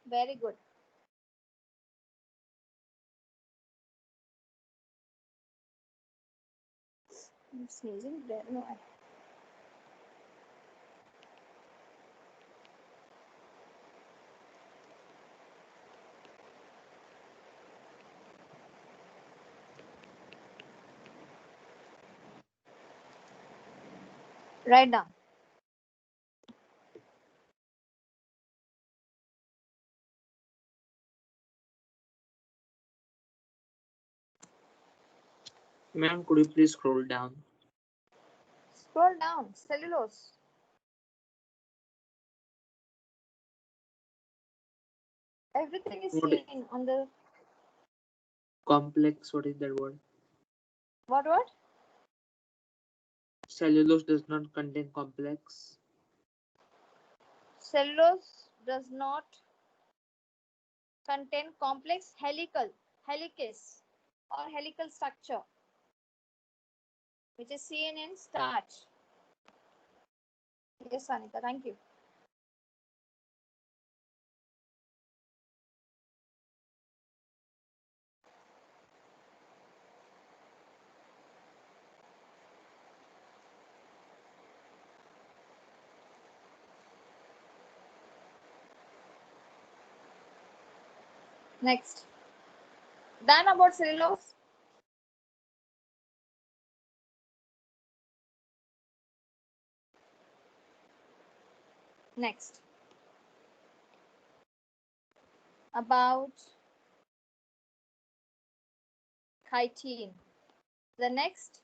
Very good. I'm sneezing. There. No. Write down. Ma'am, could you please scroll down? Scroll down. Cellulose. Everything is What is seen on the complex? What is that word? what? Cellulose does not contain complex. Cellulose does not contain complex helicase or helical structure, which is seen in starch. Yes, Anika, thank you. Next. Done about cellulose? Next. About chitin. The next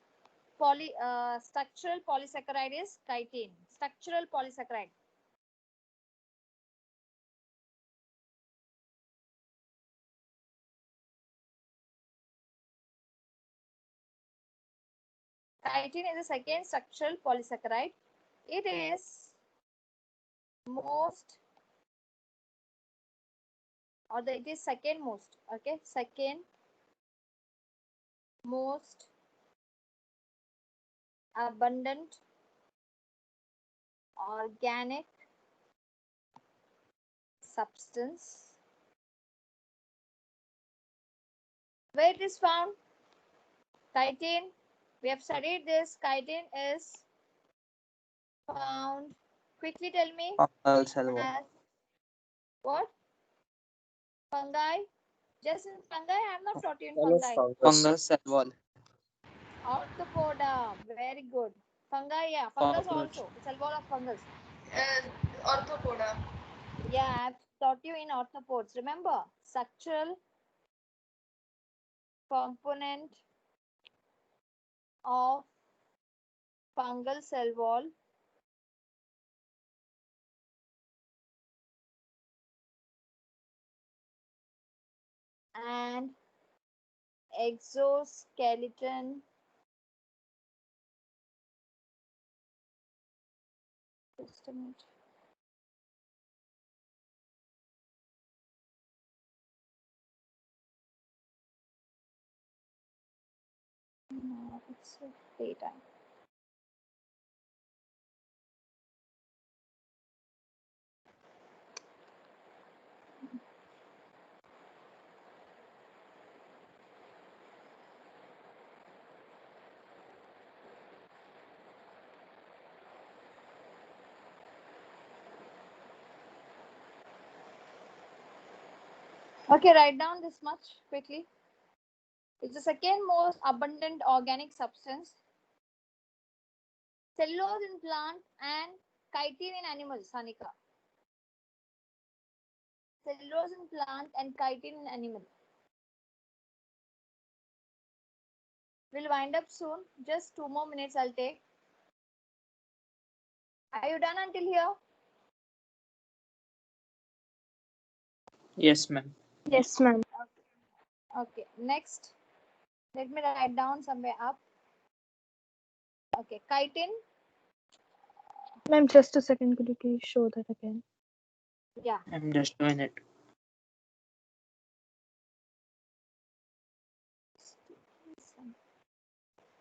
structural polysaccharide is chitin. Structural polysaccharide. Chitin is the second structural polysaccharide. It is most, it is second most. Okay, second most abundant organic substance. Where it is found? Chitin. We have studied this. Chitin is found. Quickly tell me. Fungal cell wall. As what? Fungi. Just in fungi, I have not taught you in fungi. Fungal cell wall. Arthropoda. Very good. Fungi, yeah. Fungus Cockroach. also. Cell wall of fungus. Orthopoda. Yeah, I've taught you in orthopods. Remember, structural component of fungal cell wall and exoskeleton. Just a minute. No, it's daytime. Okay, write down this much quickly. It's the second most abundant organic substance. Cellulose in plant and chitin in animals, Sanika. Cellulose in plant and chitin in animal. We'll wind up soon. Just 2 more minutes I'll take. Are you done until here? Yes, ma'am. Yes, ma'am. Okay, next. Let me write down somewhere up. Okay, chitin. Ma'am, just a second. Could you please show that again? Yeah. I'm just doing it.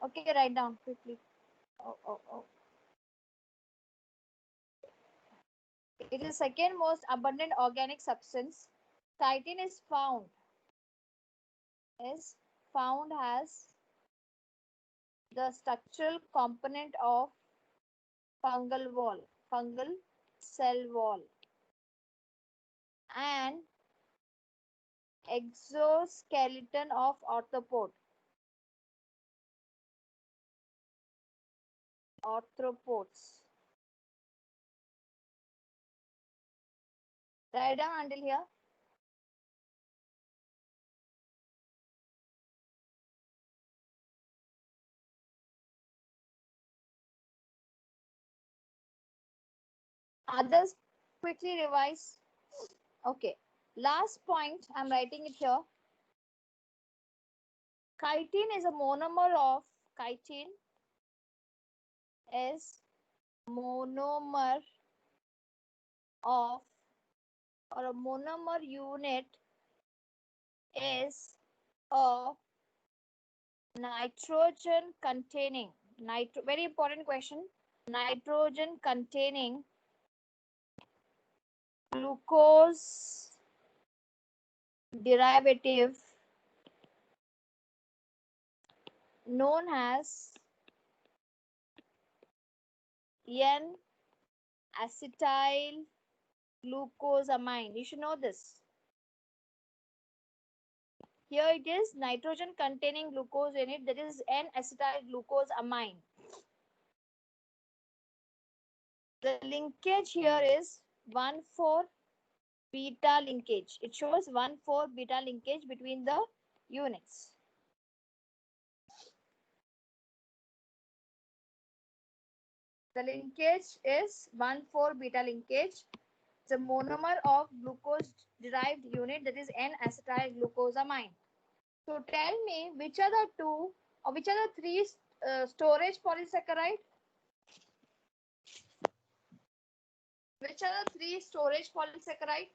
Okay, write down quickly. Oh. It is second most abundant organic substance. Chitin is found as the structural component of fungal cell wall, and exoskeleton of arthropods. Write down until here. Others quickly revise. Okay. Last point, I'm writing it here. Chitin is a monomer of chitin is monomer of or a monomer unit is a nitrogen containing very important question, nitrogen containing glucose derivative known as N-acetyl glucosamine. You should know this. Here it is nitrogen containing glucose in it, that is N-acetyl glucosamine. The linkage here is 1,4 beta linkage. It shows 1,4 beta linkage between the units. The linkage is 1,4 beta linkage. It's a monomer of glucose derived unit, that is N-acetyl glucosamine. So tell me which are the two or which are the three storage polysaccharide? Which are the three storage polysaccharide?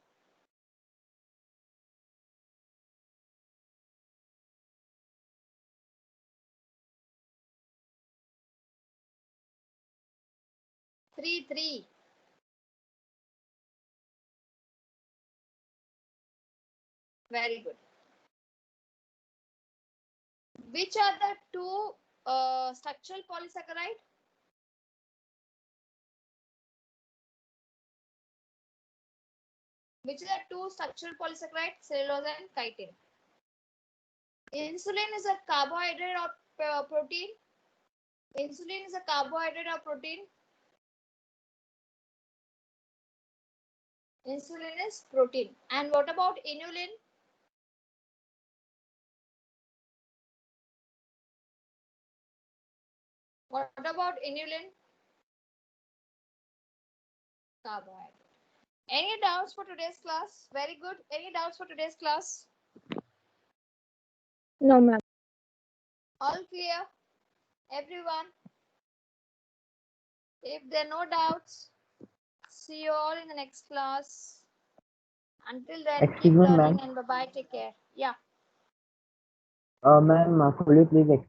Three. Very good. Which are the two structural polysaccharide? Which are the two structural polysaccharide? Cellulose and chitin. Insulin is a carbohydrate or protein? Insulin is a carbohydrate or protein? Insulin is protein. And what about inulin? What about inulin? Carbohydrate. Any doubts for today's class? Very good. Any doubts for today's class? No, ma'am. All clear? Everyone? If there are no doubts, see you all in the next class. Until then, keep Excuse me, learning ma'am. and bye-bye. Take care. Yeah. Ma'am, could you please